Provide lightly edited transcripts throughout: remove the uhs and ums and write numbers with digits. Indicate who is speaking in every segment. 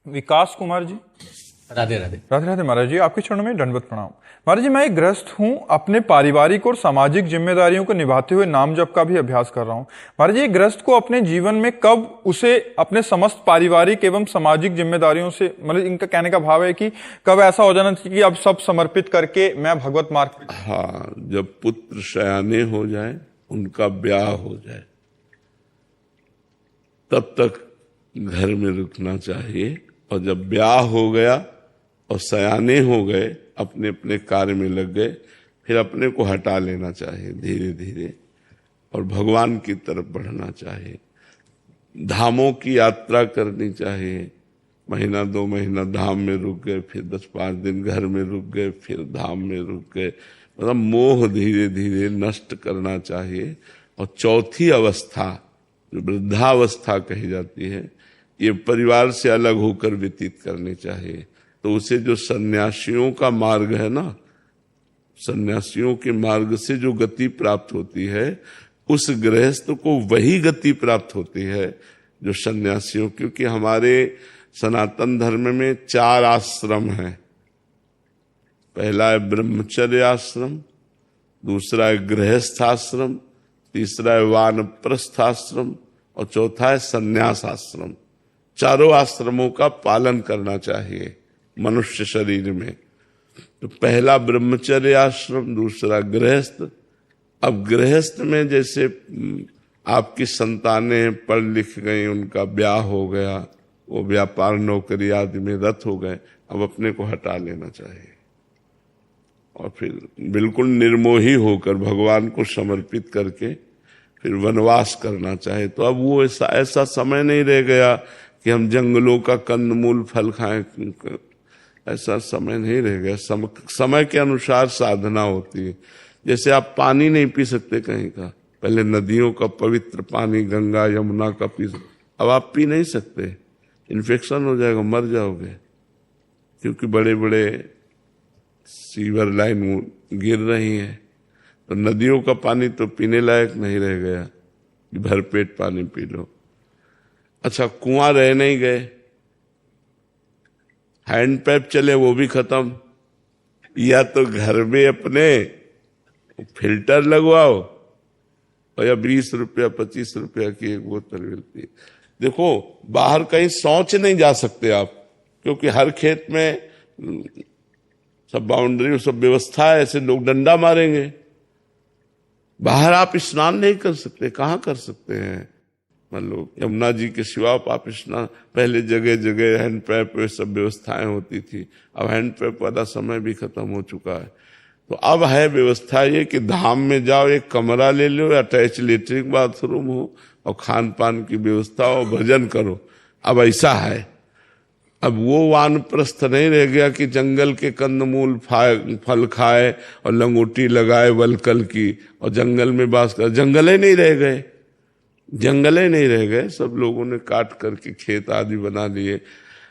Speaker 1: विकास कुमार जी।
Speaker 2: राधे राधे।
Speaker 1: राधे राधे महाराज जी, आपके चरणों में दंडवत प्रणाम। महाराज जी, मैं एक गृहस्थ हूँ, अपने पारिवारिक और सामाजिक जिम्मेदारियों को निभाते हुए नाम जप का भी अभ्यास कर रहा हूँ। महाराज जी, एक गृहस्थ को अपने जीवन में कब उसे अपने समस्त पारिवारिक एवं सामाजिक जिम्मेदारियों से, मतलब इनका कहने का भाव है कि कब ऐसा हो जाना चाहिए कि अब सब समर्पित करके मैं भगवत मार्ग।
Speaker 3: हाँ, जब पुत्र शयाने हो जाए, उनका ब्याह हो जाए, तब तक घर में रुकना चाहिए। और जब ब्याह हो गया और सयाने हो गए, अपने अपने कार्य में लग गए, फिर अपने को हटा लेना चाहिए धीरे धीरे और भगवान की तरफ बढ़ना चाहिए। धामों की यात्रा करनी चाहिए। महीना 2 महीना धाम में रुक गए, फिर 10-5 दिन घर में रुक गए, फिर धाम में रुक गए। मतलब मोह धीरे धीरे नष्ट करना चाहिए। और चौथी अवस्था जो वृद्धावस्था कही जाती है, ये परिवार से अलग होकर व्यतीत करनी चाहिए। तो उसे जो सन्यासियों का मार्ग है ना, सन्यासियों के मार्ग से जो गति प्राप्त होती है, उस गृहस्थ को वही गति प्राप्त होती है जो सन्यासियों। क्योंकि हमारे सनातन धर्म में 4 आश्रम हैं। पहला है ब्रह्मचर्य आश्रम, दूसरा है गृहस्थ आश्रम, तीसरा है वानप्रस्थ आश्रम और चौथा है संन्यास आश्रम। चारों आश्रमों का पालन करना चाहिए मनुष्य शरीर में। तो पहला ब्रह्मचर्य आश्रम, दूसरा गृहस्थ। अब गृहस्थ में जैसे आपकी संतानें पढ़ लिख गई, उनका ब्याह हो गया, वो व्यापार नौकरी आदि में रत हो गए, अब अपने को हटा लेना चाहिए और फिर बिल्कुल निर्मोही होकर भगवान को समर्पित करके फिर वनवास करना चाहिए। तो अब वो ऐसा समय नहीं रह गया कि हम जंगलों का कंदमूल फल खाएं, ऐसा समय नहीं रह गया। समय के अनुसार साधना होती है। जैसे आप पानी नहीं पी सकते कहीं का, पहले नदियों का पवित्र पानी गंगा यमुना का पी सकते, अब आप पी नहीं सकते, इन्फेक्शन हो जाएगा, मर जाओगे। क्योंकि बड़े बड़े सीवर लाइन गिर रही हैं, तो नदियों का पानी तो पीने लायक नहीं रह गया कि भरपेट पानी पी लो। अच्छा, कुआं रह नहीं गए, हैंडपैप चले, वो भी खत्म। या तो घर में अपने फिल्टर लगवाओ और या 20 रुपया 25 रुपया की एक बोतल मिलती है। देखो, बाहर कहीं शौच नहीं जा सकते आप, क्योंकि हर खेत में सब बाउंड्री, सब व्यवस्था है, ऐसे लोग डंडा मारेंगे। बाहर आप स्नान नहीं कर सकते, कहाँ कर सकते हैं? मान लो यमुना जी के सिवा आप स्नान, पहले जगह जगह हैंडपैप ये सब व्यवस्थाएं होती थी। अब हैंडपैप वाला समय भी खत्म हो चुका है। तो अब है व्यवस्था ये कि धाम में जाओ, एक कमरा ले लो, अटैच लेट्रिन बाथरूम हो और खान पान की व्यवस्था हो, भजन करो। अब ऐसा है। अब वो वानप्रस्थ नहीं रह गया कि जंगल के कंदमूल फल खाए और लंगोटी लगाए वलकल की और जंगल में बास कर। जंगले नहीं रह गए, जंगले नहीं रह गए, सब लोगों ने काट करके खेत आदि बना लिए।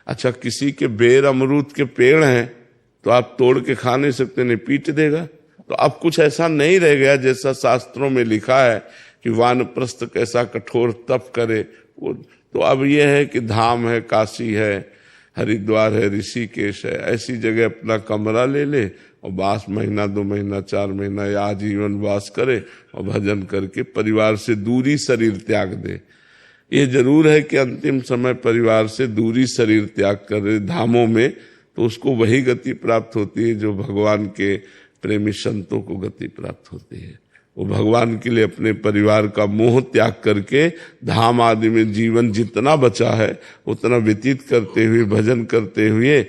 Speaker 3: अच्छा, किसी के बेर अमरूद के पेड़ हैं तो आप तोड़ के खा नहीं सकते, नहीं पीट देगा। तो अब कुछ ऐसा नहीं रह गया जैसा शास्त्रों में लिखा है कि वानप्रस्थ कैसा कठोर तप करे वो। तो अब यह है कि धाम है, काशी है, हरिद्वार है, ऋषिकेश है, ऐसी जगह अपना कमरा ले ले और वास महीना 2 महीना 4 महीना या आजीवन वास करे और भजन करके परिवार से दूरी शरीर त्याग दे। ये जरूर है कि अंतिम समय परिवार से दूरी शरीर त्याग करे धामों में, तो उसको वही गति प्राप्त होती है जो भगवान के प्रेमी संतों को गति प्राप्त होती है। वो भगवान के लिए अपने परिवार का मोह त्याग करके धाम आदि में जीवन जितना बचा है उतना व्यतीत करते हुए, भजन करते हुए